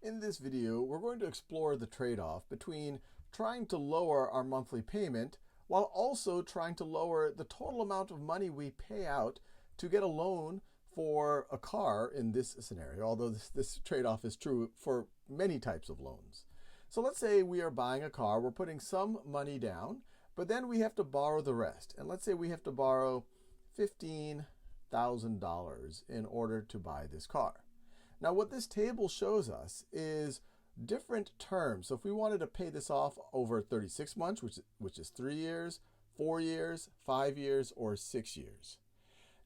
In this video, we're going to explore the trade-off between trying to lower our monthly payment while also trying to lower the total amount of money we pay out to get a loan for a car in this scenario, although this trade-off is true for many types of loans. So let's say we are buying a car, we're putting some money down, but then we have to borrow the rest. And let's say we have to borrow $15,000 in order to buy this car. Now what this table shows us is different terms. So if we wanted to pay this off over 36 months, which is 3 years, 4 years, 5 years, or 6 years.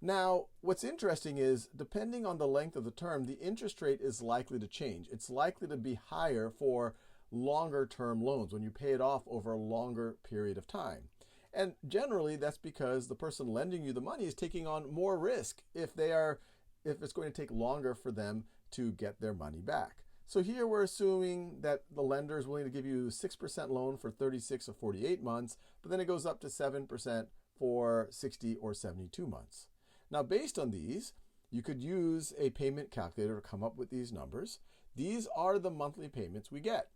Now, what's interesting is, depending on the length of the term, the interest rate is likely to change. It's likely to be higher for longer term loans when you pay it off over a longer period of time. And generally, that's because the person lending you the money is taking on more risk if it's going to take longer for them to get their money back. So here we're assuming that the lender is willing to give you 6% loan for 36 or 48 months, but then it goes up to 7% for 60 or 72 months. Now, based on these, you could use a payment calculator to come up with these numbers. These are the monthly payments we get.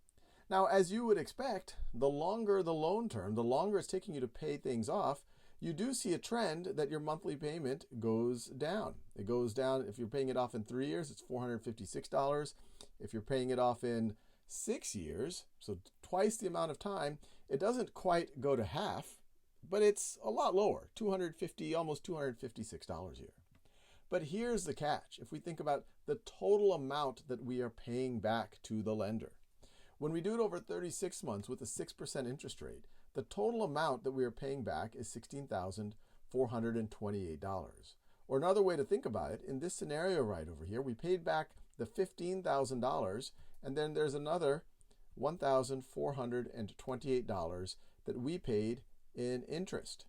Now, as you would expect, the longer the loan term, the longer it's taking you to pay things off, you do see a trend that your monthly payment goes down. It goes down. If you're paying it off in 3 years, it's $456. If you're paying it off in 6 years, so twice the amount of time, it doesn't quite go to half, but it's a lot lower, almost $256 here. But here's the catch. If we think about the total amount that we are paying back to the lender, when we do it over 36 months with a 6% interest rate, the total amount that we are paying back is $16,428. Or another way to think about it, in this scenario right over here, we paid back the $15,000, and then there's another $1,428 that we paid in interest.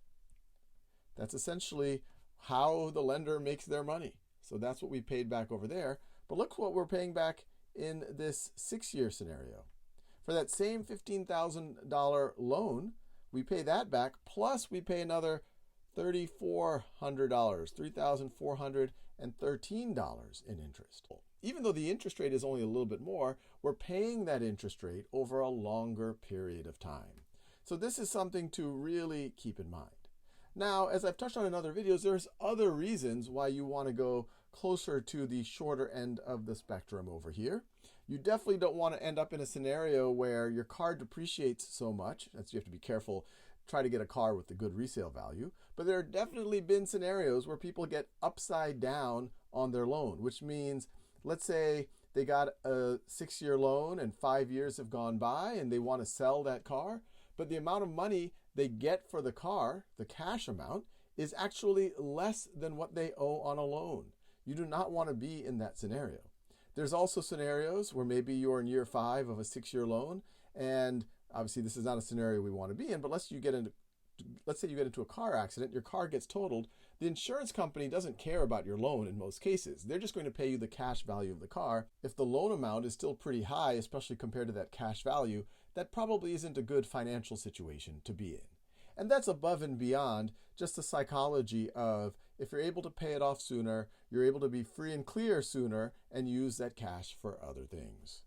That's essentially how the lender makes their money. So that's what we paid back over there. But look what we're paying back in this 6-year scenario. For that same $15,000 loan, we pay that back, plus we pay another $3,400, $3,413 in interest. Even though the interest rate is only a little bit more, we're paying that interest rate over a longer period of time. So this is something to really keep in mind. Now, as I've touched on in other videos, there's other reasons why you want to go closer to the shorter end of the spectrum over here. You definitely don't want to end up in a scenario where your car depreciates so much. That's, you have to be careful, try to get a car with a good resale value. But there have definitely been scenarios where people get upside down on their loan, which means, let's say they got a 6-year loan and 5 years have gone by and they want to sell that car, but the amount of money they get for the car, the cash amount, is actually less than what they owe on a loan. You do not want to be in that scenario. There's also scenarios where maybe you're in year 5 of a 6-year loan, and obviously this is not a scenario we want to be in, but let's say you get into a car accident, your car gets totaled. The insurance company doesn't care about your loan in most cases. They're just going to pay you the cash value of the car. If the loan amount is still pretty high, especially compared to that cash value, that probably isn't a good financial situation to be in. And that's above and beyond just the psychology of, if you're able to pay it off sooner, you're able to be free and clear sooner and use that cash for other things.